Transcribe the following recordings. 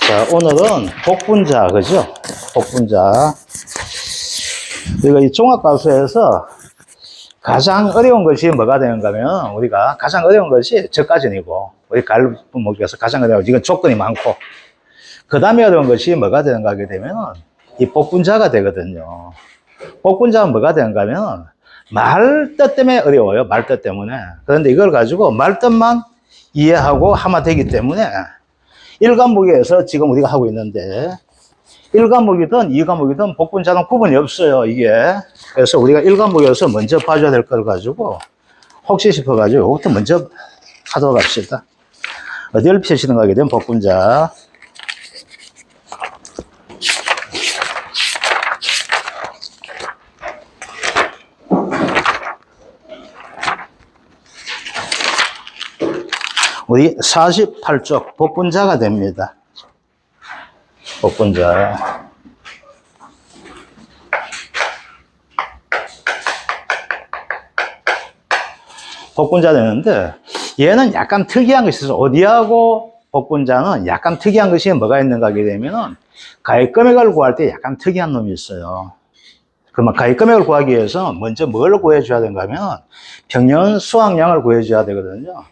자, 오늘은 복분자, 그죠? 복분자. 우리가 이 종합과수에서 가장 어려운 것이 뭐가 되는가 하면, 우리가 가장 어려운 것이 저까지이고, 우리 갈분목에서 가장 어려운 것이, 이건 조건이 많고, 그 다음에 어려운 것이 뭐가 되는가 하게 되면, 이 복분자가 되거든요. 복분자가 뭐가 되는가 하면, 말뜻 때문에 어려워요. 말뜻 때문에. 그런데 이걸 가지고 말뜻만 이해하고 하면 되기 때문에, 1과목에서 지금 우리가 하고 있는데 1과목이든 2과목이든 복분자는 구분이 없어요, 이게. 그래서 우리가 1과목에서 먼저 봐줘야 될 걸 가지고 혹시 싶어가지고 이것부터 먼저 하도록 합시다. 어디를 펴시는 가게 되면 복분자. 우리 48쪽 복분자가 됩니다. 복분자. 복분자 되는데 얘는 약간 특이한 것이 있어서 어디하고 복분자는 약간 특이한 것이 뭐가 있는가 하게 되면은 가액금액을 구할 때 약간 특이한 놈이 있어요. 그러면 가액금액을 구하기 위해서 먼저 뭘 구해줘야 되는가 하면 평년 수확량을 구해줘야 되거든요.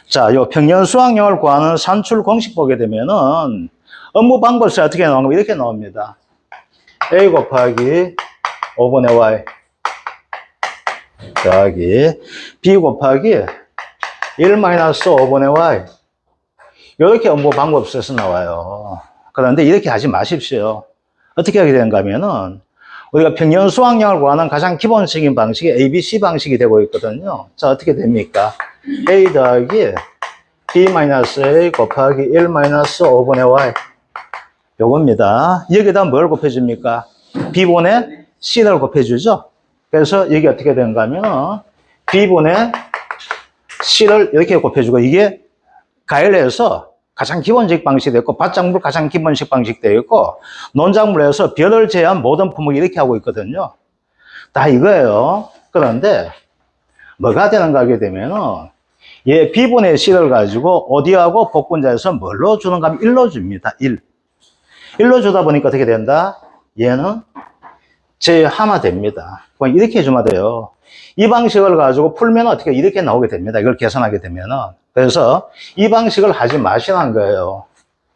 자, 요 평년 수확량을 구하는 산출 공식 보게 되면은 업무 방법이 어떻게 나오는가 이렇게 나옵니다. A 곱하기 5분의 Y 더하기 B 곱하기 1-5분의 Y 이렇게 업무 방법에서 나와요. 그런데 이렇게 하지 마십시오. 어떻게 하게 되는가 하면은 우리가 평년 수확량을 구하는 가장 기본적인 방식이 ABC 방식이 되고 있거든요. 자, 어떻게 됩니까? A 더하기 B-A 곱하기 1-5분의 Y 요겁니다. 여기다 뭘 곱해줍니까? B분의 C를 곱해주죠. 그래서 여기 어떻게 되는가 하면 B분의 C를 이렇게 곱해주고 이게 가열해서 가장 기본적 방식이 되고 밭작물 가장 기본식 방식 되어 있고 논작물에서 별을 제외한 모든 품목이 이렇게 하고 있거든요. 다 이거예요. 그런데 뭐가 되는가 하게 되면은 얘 B분의 C를 가지고 어디하고 복분자에서 뭘로 주는가 하면 1로 줍니다. 1로 주다 보니까 어떻게 된다? 얘는 제하면 됩니다. 그럼 이렇게 해주면 돼요. 이 방식을 가지고 풀면 어떻게 이렇게 나오게 됩니다. 이걸 계산하게 되면은. 그래서 이 방식을 하지 마시라는 거예요.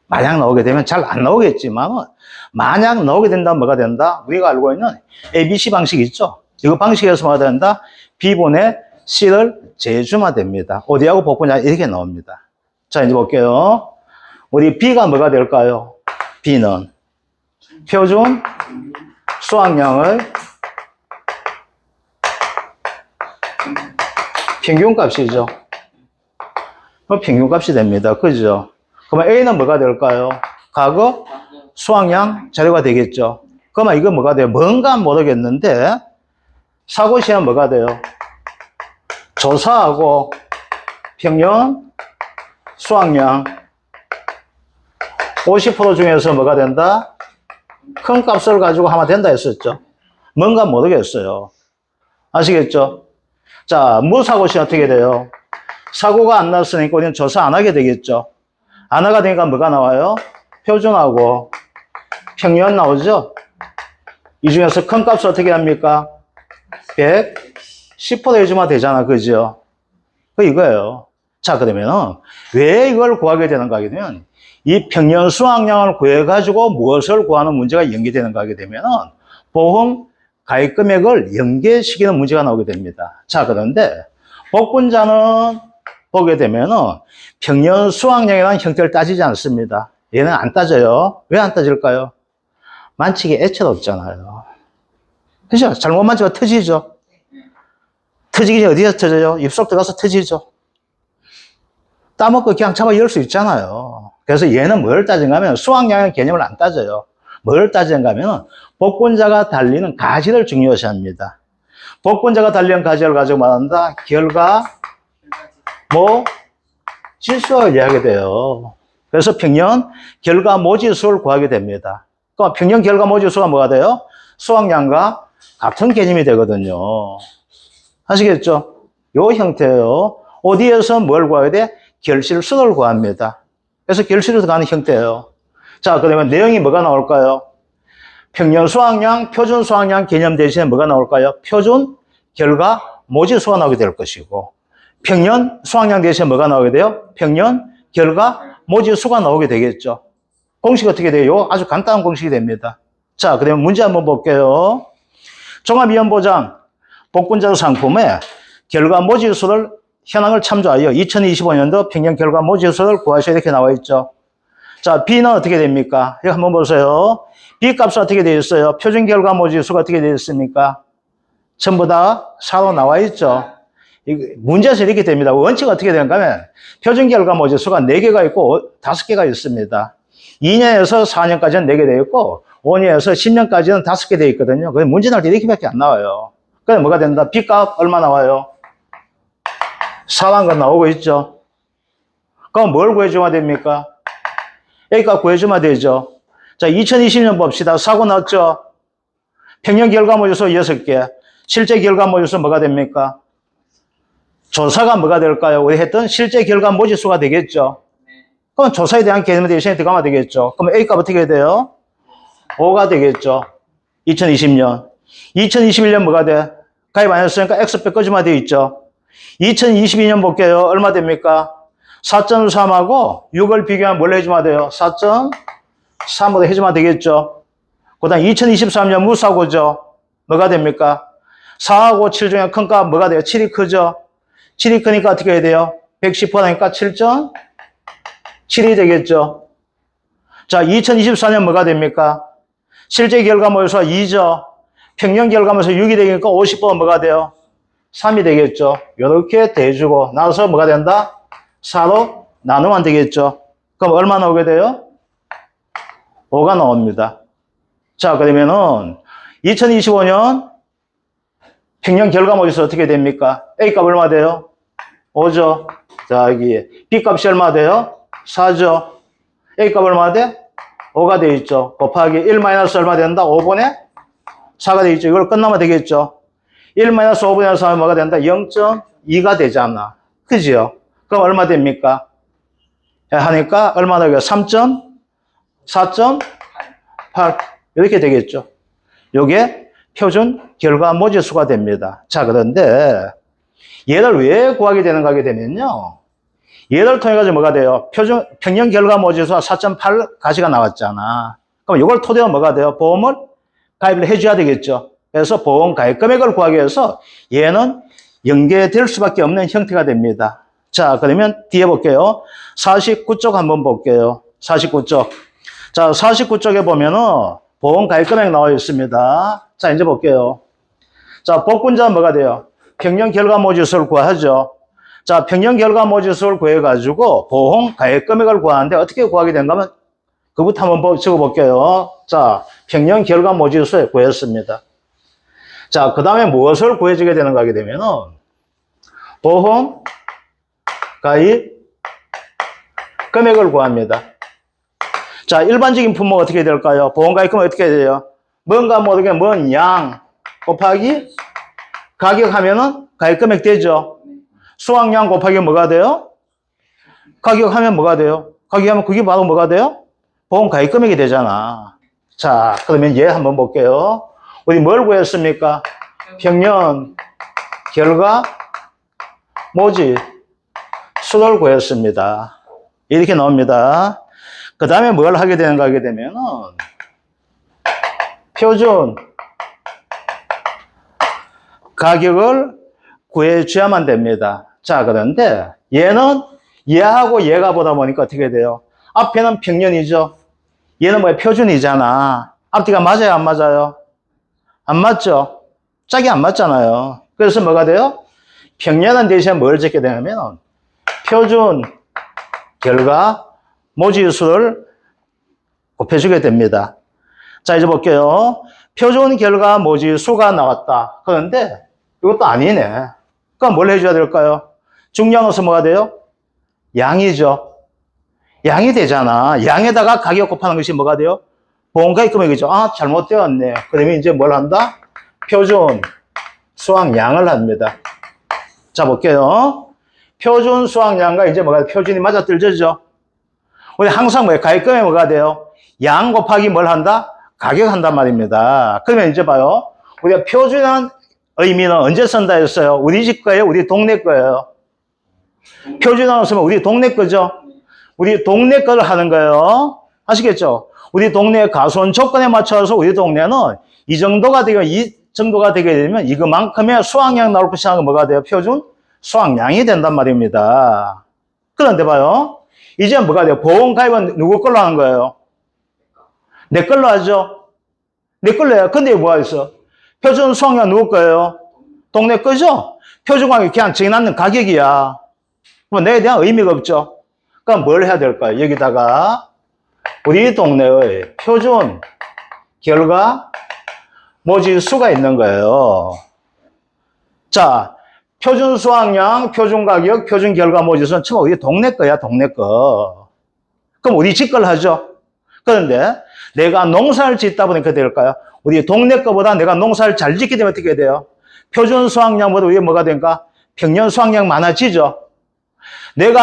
만약 나오게 되면 잘 안 나오겠지만 만약 나오게 된다면 뭐가 된다? 우리가 알고 있는 ABC 방식 있죠? 이거 방식에서 뭐가 된다? B분의 C를 제주면 됩니다. 어디하고 복분자 이렇게 나옵니다. 자, 이제 볼게요. 우리 B가 뭐가 될까요? B는 표준 수확량을 평균값이죠. 평균값이 됩니다. 그죠? 그러면 A는 뭐가 될까요? 과거 수확량 자료가 되겠죠. 그러면 이거 뭐가 돼요? 뭔가 모르겠는데 사고시험 뭐가 돼요? 조사하고 평년 수확량 50% 중에서 뭐가 된다? 큰 값을 가지고 하면 된다 했었죠. 뭔가 모르겠어요. 아시겠죠? 자, 무사고시험 어떻게 돼요? 사고가 안 났으니까 우리는 조사 안 하게 되겠죠. 안 하게 되니까 뭐가 나와요? 표준하고 평년 나오죠? 이 중에서 큰 값을 어떻게 합니까? 110% 해주면 되잖아. 그죠? 그 이거예요. 자, 그러면은 왜 이걸 구하게 되는가 하게 되면 이 평년 수확량을 구해가지고 무엇을 구하는 문제가 연계되는가 하게 되면은 보험 가입 금액을 연계시키는 문제가 나오게 됩니다. 자, 그런데 복분자는 보게 되면은 평년 수확량이라는 형태를 따지지 않습니다. 얘는 안 따져요. 왜 안 따질까요? 만치기 애초가 없잖아요. 그죠? 잘못 만지면 터지죠. 터지기 전에 어디서 터져요? 입속 들어가서 터지죠. 따먹고 그냥 잡아 열 수 있잖아요. 그래서 얘는 뭘 따진가 하면 수확량의 개념을 안 따져요. 뭘 따진가 하면 복분자가 달리는 가지를 중요시 합니다. 복분자가 달리는 가지를 가지고 말한다. 결과, 지수를 이해하게 돼요. 그래서 평년 결과 모지수를 구하게 됩니다. 그러니까 평년 결과 모지수가 뭐가 돼요? 수확량과 같은 개념이 되거든요. 아시겠죠? 요 형태예요. 어디에서 뭘 구해야 돼? 결실수를 구합니다. 그래서 결실에서 가는 형태예요. 자, 그러면 내용이 뭐가 나올까요? 평년 수확량, 표준 수확량 개념 대신에 뭐가 나올까요? 표준 결과 모지수가 나오게 될 것이고, 평년 수확량 대신에 뭐가 나오게 돼요? 평년 결과 모지수가 나오게 되겠죠. 공식 어떻게 돼요? 아주 간단한 공식이 됩니다. 자, 그러면 문제 한번 볼게요. 종합위원보장 복분자 상품의 결과 모지수를 현황을 참조하여 2025년도 평년 결과 모지수를 구하셔야 이렇게 나와 있죠. 자, B는 어떻게 됩니까? 이거 한번 보세요. B 값은 어떻게 되어 있어요? 표준 결과 모지수가 어떻게 되어 있습니까? 전부 다 4로 나와 있죠. 문제에서 이렇게 됩니다. 원칙은 어떻게 되는가 하면 표준 결과 모지수가 4개가 있고 5개가 있습니다. 2년에서 4년까지는 4개 되어 있고 5년에서 10년까지는 5개 되어 있거든요. 그래서 문제 날 때 이렇게밖에 안 나와요. 그럼 뭐가 된다? B 값 얼마 나와요? 4라는 건 나오고 있죠. 그럼 뭘 구해주면 됩니까? A 값 구해주면 되죠. 자, 2020년 봅시다. 사고 났죠? 평년 결과 모지수 6개. 실제 결과 모지수 뭐가 됩니까? 조사가 뭐가 될까요? 우리 했던 실제 결과 모지수가 되겠죠. 그럼 조사에 대한 개념 대신에 들어가면 되겠죠. 그럼 A 값 어떻게 해야 돼요? 5가 되겠죠. 2020년. 2021년 뭐가 돼? 가입 안 했으니까 X표 끄지마 되어 있죠. 2022년 볼게요. 얼마 됩니까? 4.3하고 6을 비교하면 뭘 해주면 돼요? 4.3으로 해주면 되겠죠. 그 다음 2023년 무사고죠. 뭐가 됩니까? 4하고 7 중에 큰 값 뭐가 돼요? 7이 크죠. 7이 크니까 어떻게 해야 돼요? 110%니까 7.7이 되겠죠. 자, 2024년 뭐가 됩니까? 실제 결과모에서 2죠. 평년 결과모에서 6이 되니까 50% 뭐가 돼요? 3이 되겠죠. 이렇게 대주고 나서 뭐가 된다? 4로 나누면 되겠죠. 그럼 얼마 나오게 돼요? 5가 나옵니다. 자, 그러면은 2025년 평년 결과모에서 어떻게 됩니까? A 값 얼마 돼요? 5죠. 자, 여기 B 값이 얼마 돼요? 4죠. A 값 얼마 돼? 5가 돼 있죠. 곱하기 1 마이너스 얼마 된다? 5분의 4가 돼 있죠. 이걸 끝나면 되겠죠. 1 마이너스 5분의 4는 뭐가 된다? 0.2가 되잖아. 그죠? 그럼 얼마 됩니까? 하니까 얼마 나오게 3.4.8 이렇게 되겠죠. 요게 표준 결과 모지수가 됩니다. 자, 그런데 얘를 왜 구하게 되는가 하게 되면요. 얘를 통해 가지고 뭐가 돼요? 평년 결과 모지수가 4.8 가지가 나왔잖아. 그럼 이걸 토대로 뭐가 돼요? 보험을 가입을 해줘야 되겠죠. 그래서 보험 가입 금액을 구하기 위해서 얘는 연계될 수밖에 없는 형태가 됩니다. 자, 그러면 뒤에 볼게요. 49쪽 한번 볼게요. 49쪽. 자, 49쪽에 보면은 보험 가입 금액 나와 있습니다. 자, 이제 볼게요. 자, 복분자는 뭐가 돼요? 평년 결과 모지수를 구하죠. 자, 평년 결과 모지수를 구해가지고 보험 가입 금액을 구하는데 어떻게 구하게 되는가 하면 그부터 한번 적어볼게요. 자, 평년 결과 모지수에 구했습니다. 자, 그 다음에 무엇을 구해주게 되는가 하게 되면은 보험 가입 금액을 구합니다. 자, 일반적인 품목 어떻게 될까요? 보험 가입 금액 어떻게 돼요? 뭔가 모르게 뭔 양 곱하기 가격 하면은 가입 금액 되죠. 수확량 곱하기 뭐가 돼요? 가격 하면 뭐가 돼요? 가격 하면 그게 바로 뭐가 돼요? 보험 가입 금액이 되잖아. 자, 그러면 얘 한번 볼게요. 우리 뭘 구했습니까? 평년 결과 모지 수를 구했습니다. 이렇게 나옵니다. 그 다음에 뭘 하게 되는가 하게 되면은 표준 가격을 구해줘야만 됩니다. 자, 그런데 얘는 얘하고 얘가 보다 보니까 어떻게 돼요? 앞에는 평년이죠. 얘는 뭐야? 표준이잖아. 앞뒤가 맞아요? 안 맞아요? 안 맞죠? 짝이 안 맞잖아요. 그래서 뭐가 돼요? 평년은 대신에 뭘 적게 되냐면 표준 결과 모지수를 곱해주게 됩니다. 자, 이제 볼게요. 표준 결과 모지수가 나왔다. 그런데 이것도 아니네. 그럼 뭘 해줘야 될까요? 중량어서 뭐가 돼요? 양이죠. 양이 되잖아. 양에다가 가격 곱하는 것이 뭐가 돼요? 보험가입 금액이죠. 아, 잘못되었네. 그러면 이제 뭘 한다? 표준 수확량을 합니다. 자, 볼게요. 표준 수확량과 이제 뭐가 표준이 맞아떨어지죠? 우리 항상 뭐예요? 가격금에 뭐가 돼요? 양 곱하기 뭘 한다? 가격 한단 말입니다. 그러면 이제 봐요. 우리가 표준한 의미는 언제 쓴다 했어요? 우리 집 거예요? 우리 동네 거예요? 표준화로 쓰면 우리 동네 거죠? 우리 동네 거를 하는 거예요. 아시겠죠? 우리 동네 가수원 조건에 맞춰서 우리 동네는 이 정도가 되게 되면 이거만큼의 수확량 나올 것이라는 건 뭐가 돼요? 표준 수확량이 된단 말입니다. 그런데 봐요. 이제 뭐가 돼요? 보험가입은 누구 걸로 하는 거예요? 내 걸로 하죠? 내 걸로 해요. 근데 뭐가 있어? 표준 수확량 누구 거예요? 동네 거죠? 표준 가격이 그냥 정해놨는 가격이야. 그럼 내에 대한 의미가 없죠? 그럼 뭘 해야 될까요? 여기다가 우리 동네의 표준 결과 모지수가 있는 거예요. 자, 표준 수확량, 표준 가격, 표준 결과 모지수는 처음 우리 동네 거야, 동네 거. 그럼 우리 집 걸 하죠? 그런데 내가 농사를 짓다 보니까 될까요? 우리 동네 거보다 내가 농사를 잘 짓게 되면 어떻게 돼요? 표준 수확량보다 위에 뭐가 되니까 평년 수확량 많아지죠? 내가